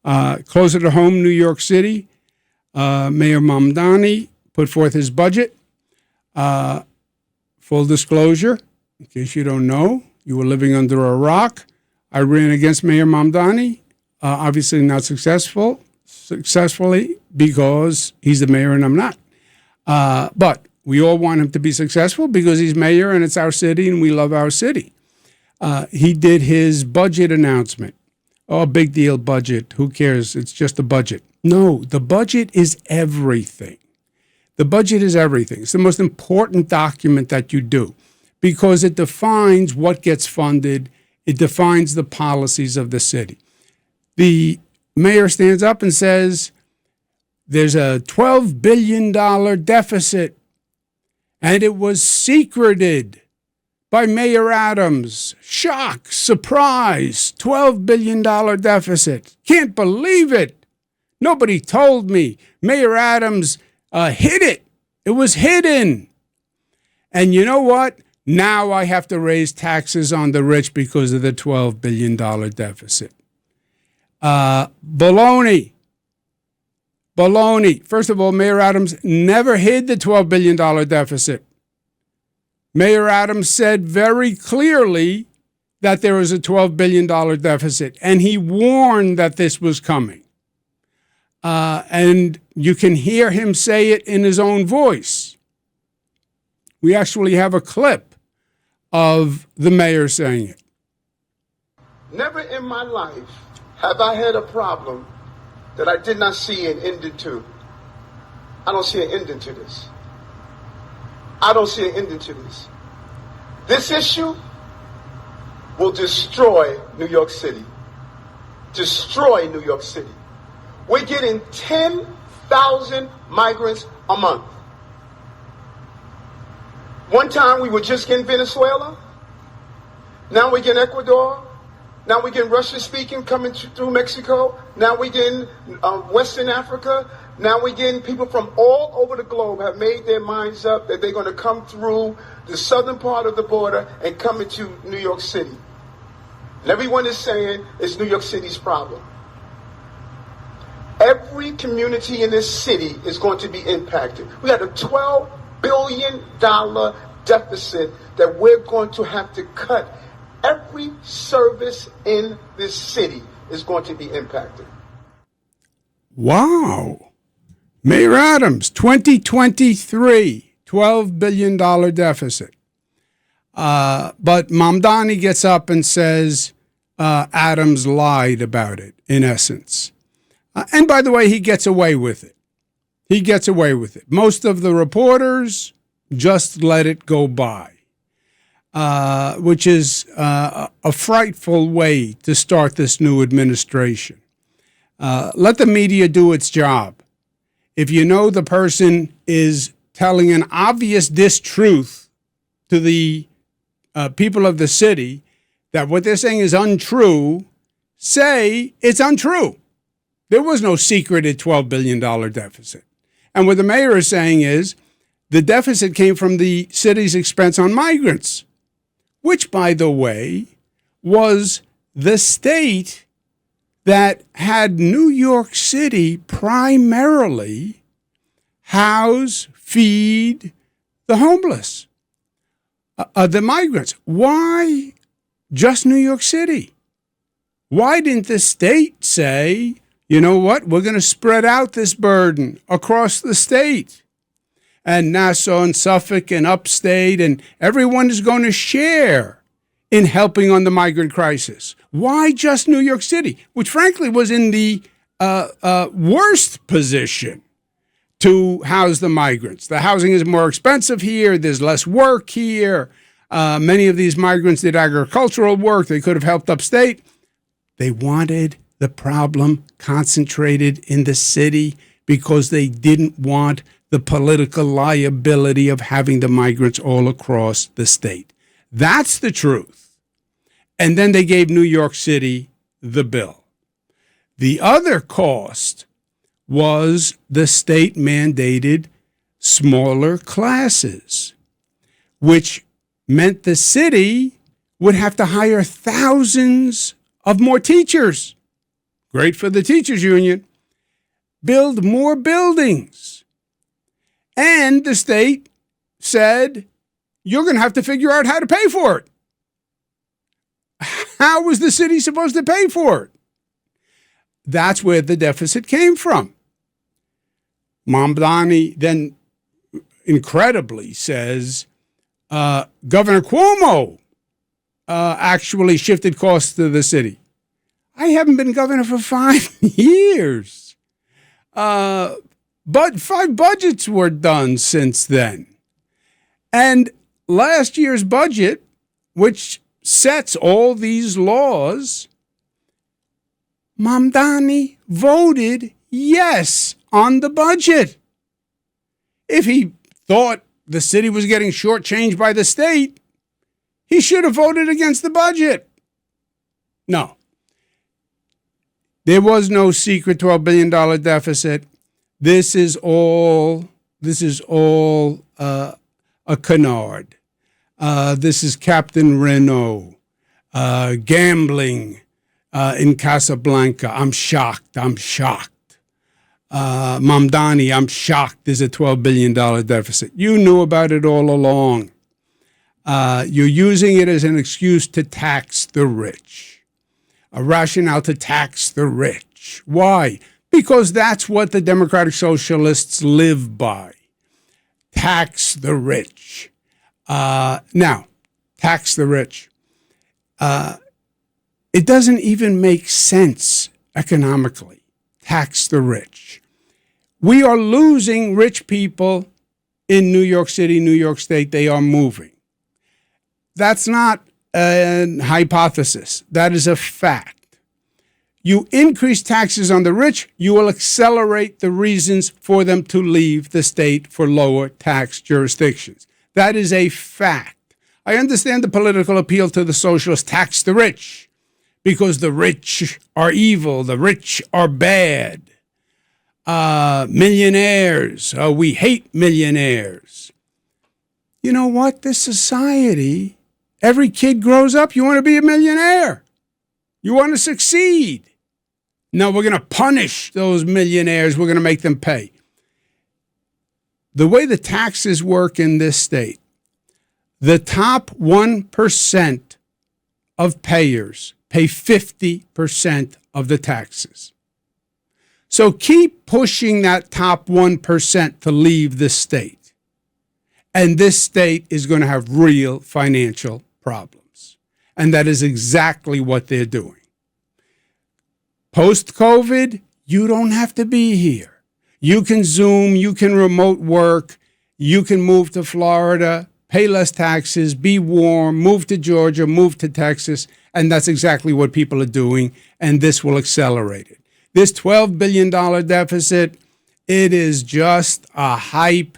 Closer to home, New York City, Mayor Mamdani put forth his budget. Full disclosure, in case you don't know, you were living under a rock. I ran against Mayor Mamdani, obviously not successfully because he's the mayor and I'm not. But we all want him to be successful because he's mayor and it's our city and we love our city. He did his budget announcement. Oh, big deal budget. Who cares? It's just a budget. No, the budget is everything. The budget is everything. It's the most important document that you do because it defines what gets funded. It defines the policies of the city. The mayor stands up and says, there's a $12 billion deficit, and it was secreted by Mayor Adams. Shock, surprise, $12 billion deficit. Can't believe it. Nobody told me. Mayor Adams hid it. It was hidden. And you know what? Now I have to raise taxes on the rich because of the $12 billion deficit. Baloney. First of all, Mayor Adams never hid the $12 billion deficit. Mayor Adams said very clearly that there was a $12 billion deficit, and he warned that this was coming. And you can hear him say it in his own voice. We actually have a clip of the mayor saying it. Never in my life have I had a problem that I did not see an ending to. I don't see an ending to this. I don't see an ending to this. This issue will destroy New York City. Destroy New York City. We're getting 10,000 migrants a month. One time we were just getting Venezuela. Now we're getting Ecuador. Now we're getting Russian speaking coming through Mexico. Now we're getting Western Africa. Now we're getting people from all over the globe have made their minds up that they're going to come through the southern part of the border and come into New York City. And everyone is saying it's New York City's problem. Every community in this city is going to be impacted. We had a $12 billion deficit that we're going to have to cut. Every service in this city is going to be impacted. Wow. Mayor Adams, 2023, $12 billion deficit. But Mamdani gets up and says Adams lied about it, in essence. And by the way, he gets away with it. Most of the reporters just let it go by. Which is a frightful way to start this new administration. Let the media do its job. If you know the person is telling an obvious distruth to the people of the city, that what they're saying is untrue, say it's untrue. There was no secreted $12 billion deficit. And what the mayor is saying is the deficit came from the city's expense on migrants, which, by the way, was the state that had New York City primarily house, feed the homeless, the migrants. Why just New York City? Why didn't the state say, you know what, we're going to spread out this burden across the state? And Nassau and Suffolk and upstate, and everyone is going to share in helping on the migrant crisis. Why just New York City, which frankly was in the worst position to house the migrants? The housing is more expensive here. There's less work here. Many of these migrants did agricultural work. They could have helped upstate. They wanted the problem concentrated in the city because they didn't want the political liability of having the migrants all across the state. That's the truth. And then they gave New York City the bill. The other cost was the state mandated smaller classes, which meant the city would have to hire thousands of more teachers Great for the teachers union. Build more buildings. And the state said, you're going to have to figure out how to pay for it. How was the city supposed to pay for it? That's where the deficit came from. Mamdani then incredibly says Governor Cuomo actually shifted costs to the city. I haven't been governor for 5 years. But 5 budgets were done since then. And last year's budget, which sets all these laws, Mamdani voted yes on the budget. If he thought the city was getting shortchanged by the state, he should have voted against the budget. No. There was no secret $12 billion deficit. This is all a canard. This is Captain Renault gambling in Casablanca. I'm shocked. Mamdani, I'm shocked there's a $12 billion deficit. You knew about it all along. You're using it as an excuse to tax the rich, a rationale to tax the rich. Why? Because that's what the Democratic Socialists live by. Tax the rich. Now, tax the rich. It doesn't even make sense economically. Tax the rich. We are losing rich people in New York City, New York State. They are moving. That's not a hypothesis. That is a fact. You increase taxes on the rich, you will accelerate the reasons for them to leave the state for lower tax jurisdictions. That is a fact. I understand the political appeal to the socialists, tax the rich, because the rich are evil, the rich are bad. Millionaires, we hate millionaires. You know what? This society, every kid grows up, you want to be a millionaire. You want to succeed. No, we're going to punish those millionaires. We're going to make them pay. The way the taxes work in this state, the top 1% of payers pay 50% of the taxes. So keep pushing that top 1% to leave the state. And this state is going to have real financial problems. And that is exactly what they're doing. Post-COVID, you don't have to be here. You can Zoom, you can remote work, you can move to Florida, pay less taxes, be warm, move to Georgia, move to Texas, and that's exactly what people are doing, and this will accelerate it. This $12 billion deficit, it is just a hype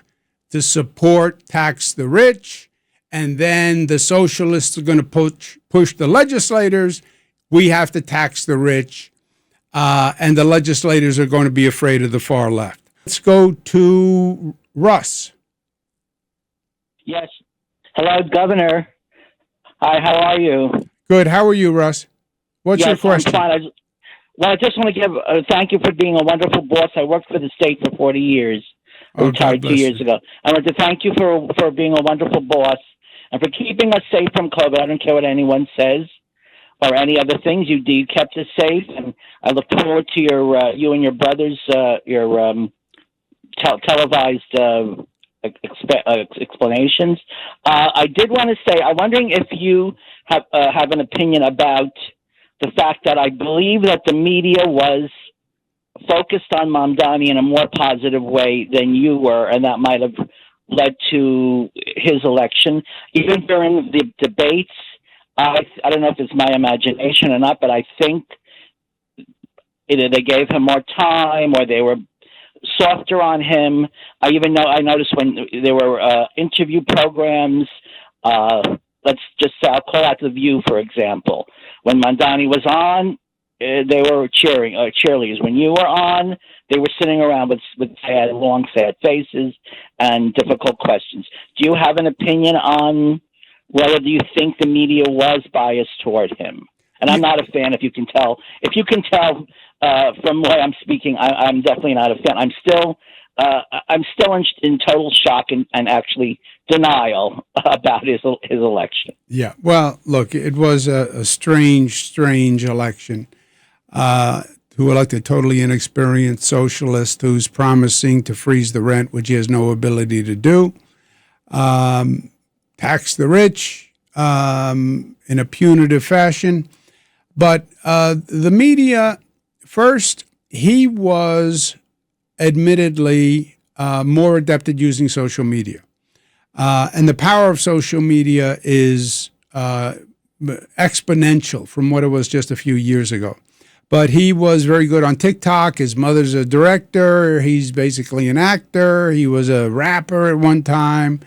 to support tax the rich, and then the socialists are going to push the legislators. We have to tax the rich. And the legislators are going to be afraid of the far left. Let's go to Russ. Yes. Hello, Governor. Hi, how are you? Good. How are you, Russ? What's your question? I'm fine. I just want to give thank you for being a wonderful boss. I worked for the state for 40 years. I retired 2 years ago. I want to thank you for being a wonderful boss and for keeping us safe from COVID. I don't care what anyone says or any other things you did. You kept us safe, and I look forward to you and your brothers, televised explanations. I did want to say, I'm wondering if you have an opinion about the fact that I believe that the media was focused on Mamdani in a more positive way than you were, and that might have led to his election. Even during the debates, I don't know if it's my imagination or not, but I think either they gave him more time or they were softer on him. I noticed when there were interview programs, let's just say I'll call out The View, for example. When Mamdani was on, they were cheering, cheerleaders. When you were on, they were sitting around with sad, long, sad faces and difficult questions. Do you have an opinion on whether you think the media was biased toward him? And I'm not a fan. If you can tell, from the way I'm speaking, I'm definitely not a fan. I'm still in total shock and actually denial about his election. Yeah. Well, look, it was a strange election. Who elected a totally inexperienced socialist who's promising to freeze the rent, which he has no ability to do, tax the rich in a punitive fashion. But the media, first, he was admittedly more adept at using social media. And the power of social media is exponential from what it was just a few years ago. But he was very good on TikTok. His mother's a director. He's basically an actor. He was a rapper at one time.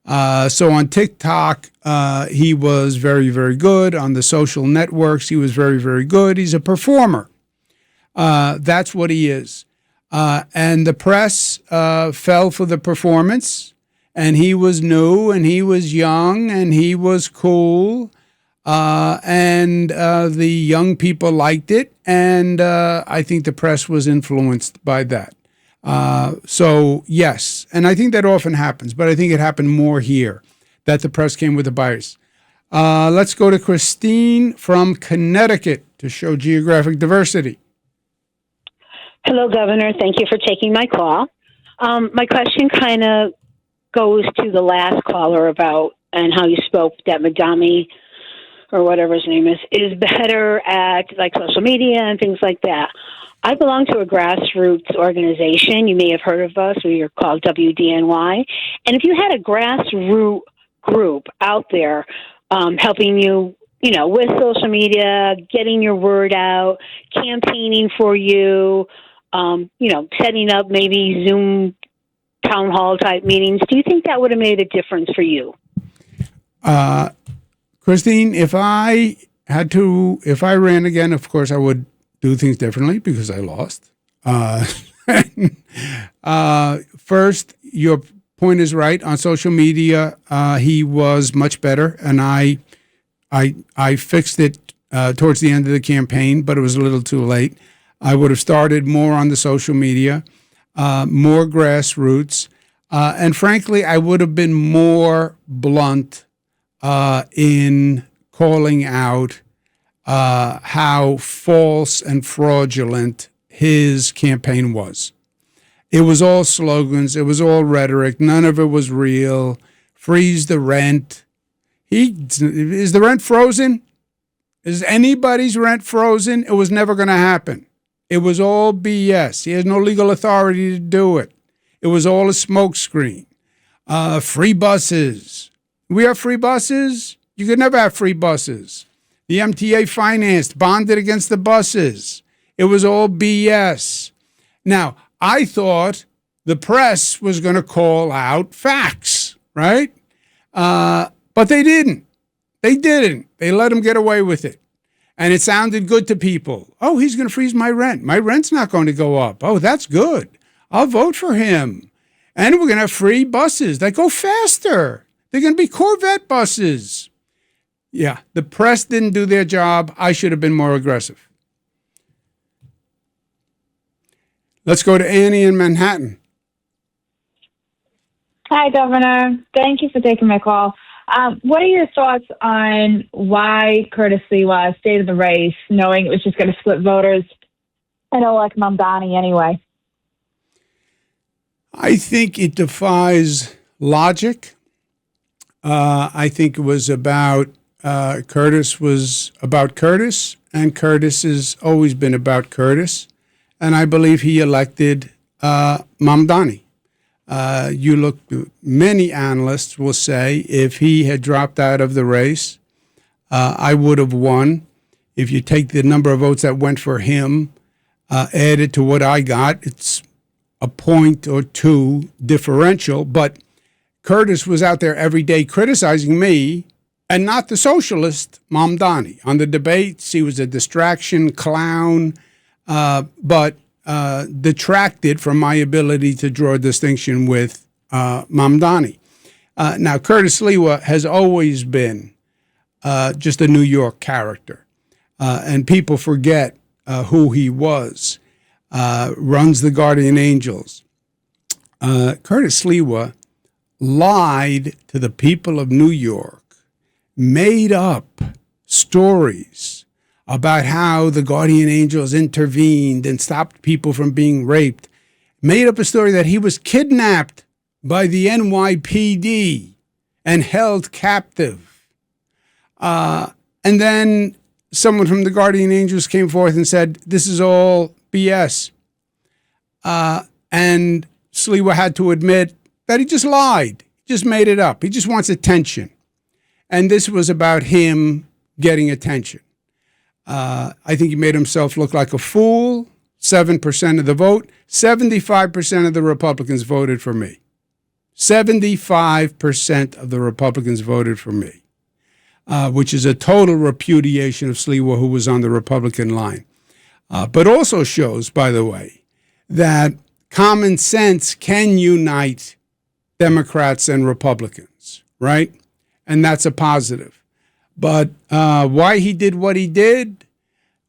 So on TikTok, he was very, very good. On the social networks, he was very, very good. He's a performer. That's what he is. And the press fell for the performance. And he was new, and he was young, and he was cool. And the young people liked it, and I think the press was influenced by that. So, yes, and I think that often happens, but I think it happened more here, that the press came with a bias. Let's go to Christine from Connecticut to show geographic diversity. Hello, Governor. Thank you for taking my call. My question kind of goes to the last caller about and how you spoke that Mamdani or whatever his name is better at like social media and things like that. I belong to a grassroots organization. You may have heard of us. We are called WDNY. And if you had a grassroots group out there helping you, with social media, getting your word out, campaigning for you, setting up maybe Zoom town hall type meetings, do you think that would have made a difference for you? Christine, if I ran again, of course I would do things differently because I lost. First, your point is right. On social media, he was much better, and I fixed it towards the end of the campaign, but it was a little too late. I would have started more on the social media, more grassroots, and frankly, I would have been more blunt in calling out how false and fraudulent his campaign was. It was all slogans. It was all rhetoric. None of it was real. Freeze the rent. Is the rent frozen? Is anybody's rent frozen? It was never going to happen. It was all BS. He has no legal authority to do it. It was all a smokescreen. Free buses. We have free buses? You could never have free buses. The MTA financed, bonded against the buses. It was all BS. Now, I thought the press was going to call out facts, right? But they didn't. They didn't. They let him get away with it. And it sounded good to people. Oh, he's going to freeze my rent. My rent's not going to go up. Oh, that's good. I'll vote for him. And we're going to have free buses that go faster. They're going to be Corvette buses. Yeah, the press didn't do their job. I should have been more aggressive. Let's go to Annie in Manhattan. Hi, Governor. Thank you for taking my call. What are your thoughts on why Curtis Lewa stayed in the race, knowing it was just going to split voters and elect Mamdani anyway? I think it defies logic. I think it was about Curtis was about Curtis, and Curtis has always been about Curtis. And I believe he elected Mamdani. You look, many analysts will say if he had dropped out of the race, I would have won. If you take the number of votes that went for him, added to what I got, it's a point or two differential. But Curtis was out there every day criticizing me and not the socialist Mamdani. On the debates, he was a distraction clown, but detracted from my ability to draw a distinction with Mamdani. Now, Curtis Lewa has always been just a New York character. and people forget who he was. Runs the Guardian Angels. Curtis Sliwa lied to the people of New York, made up stories about how the Guardian Angels intervened and stopped people from being raped, made up a story that he was kidnapped by the NYPD and held captive. And then someone from the Guardian Angels came forth and said, this is all BS. And Sliwa had to admit that he just lied, just made it up. He just wants attention. And this was about him getting attention. I think he made himself look like a fool. 7% of the vote. 75% of the Republicans voted for me. 75% of the Republicans voted for me, which is a total repudiation of Sliwa, who was on the Republican line. But also shows, by the way, that common sense can unite Democrats and Republicans, right? And that's a positive. But why he did what he did?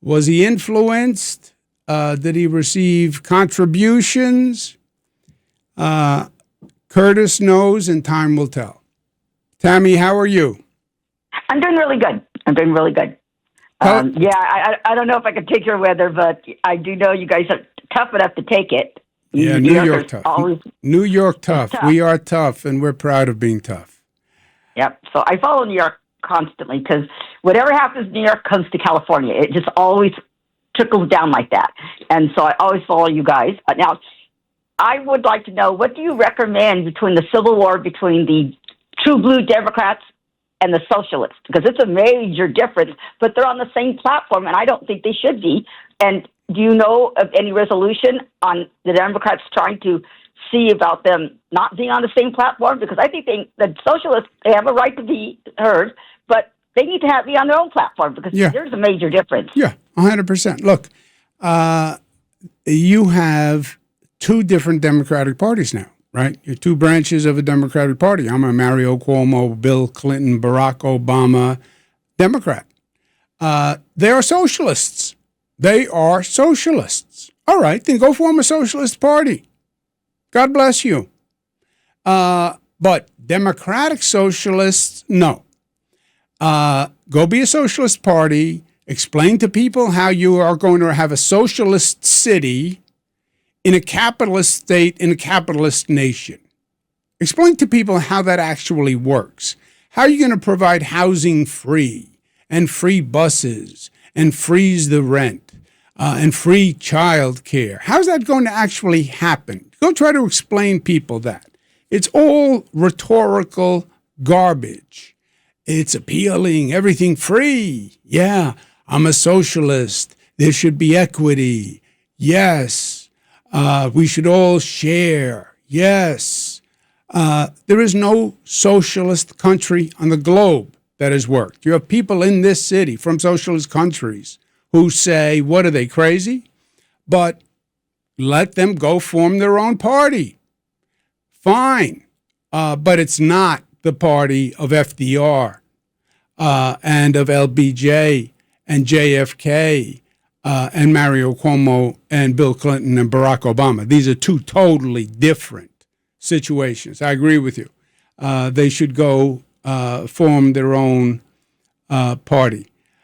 Was he influenced? Did he receive contributions? Curtis knows, and time will tell. Tammy, how are you? I'm doing really good. I don't know if I can take your weather, but I do know you guys are tough enough to take it. Yeah, New York tough. New York tough. We are tough, and we're proud of being tough. Yep. So I follow New York constantly because whatever happens in New York comes to California. It just always trickles down like that. And so I always follow you guys. Now, I would like to know, what do you recommend between the civil war between the true blue Democrats and the socialists? Because it's a major difference, but they're on the same platform, and I don't think they should be. And do you know of any resolution on the Democrats trying to see about them not being on the same platform? Because I think the socialists, they have a right to be heard, but they need to be on their own platform because there's a major difference. Yeah, 100%. Look, you have two different Democratic parties now, right? You're two branches of a Democratic Party. I'm a Mario Cuomo, Bill Clinton, Barack Obama Democrat. They are socialists. They are socialists. All right, then go form a socialist party. God bless you. But Democratic socialists, no. Go be a socialist party. Explain to people how you are going to have a socialist city in a capitalist state, in a capitalist nation. Explain to people how that actually works. How are you going to provide housing free and free buses and freeze the rent and free child care? How's that going to actually happen? Go try to explain people that. It's all rhetorical garbage. It's appealing, everything free. Yeah, I'm a socialist. There should be equity. Yes. We should all share. Yes. There is no socialist country on the globe that has worked. You have people in this city from socialist countries who say, what are they, crazy? But let them go form their own party. Fine. But it's not the party of FDR and of LBJ and JFK and Mario Cuomo and Bill Clinton and Barack Obama. These are two totally different situations. I agree with you. They should go form their own party.